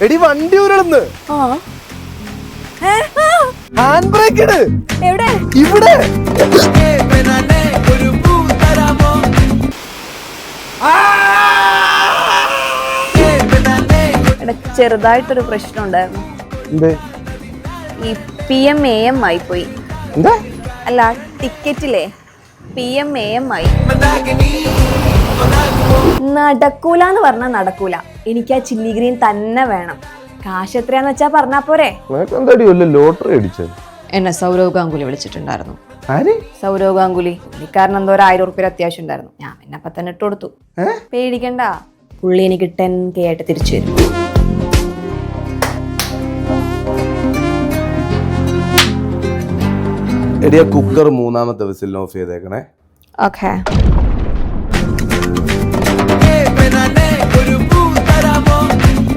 എടി വണ്ടി ഉരുളുന്ന്. Hand brake ഇട്. എവിടെ? ഇവിടെ. ചെറുതായിട്ടൊരു പ്രശ്നം ഉണ്ടായിരുന്നു. ഈ PM AM ആയിപ്പോയി. അല്ല, ടിക്കറ്റിലെ PM AM ആയി. നടക്കൂലെന്ന് പറഞ്ഞാൽ നടക്കൂല. എനിക്ക് ആ ചില്ലി ഗ്രീൻ തന്നെ വേണം. കാശ് എത്രയാന്ന് വെച്ചാ പറഞ്ഞാ പോരെ. ലോട്ടറി അടിച്ചത് എന്നെ സൗരവ് ഗാംഗുലി വിളിച്ചിട്ടുണ്ടായിരുന്നു. ആര്? സൗരവ് ഗാംഗുലി. പുള്ളിക്കാരൻ എന്തോ 1000 രൂപ അത്യാവശ്യം ഉണ്ടായിരുന്നു. ഞാൻ പിന്നെ അപ്പൊ തന്നെ ഇട്ട് കൊടുത്തു. പേടിക്കണ്ട, പുള്ളി എനിക്ക് 10K ആയിട്ട് തിരിച്ചു തരും. എടിയ കുക്കർ 3ാമത്തെ വിസിൽ ഓഫ് ചെയ്തേക്കണേ. ഓക്കേ.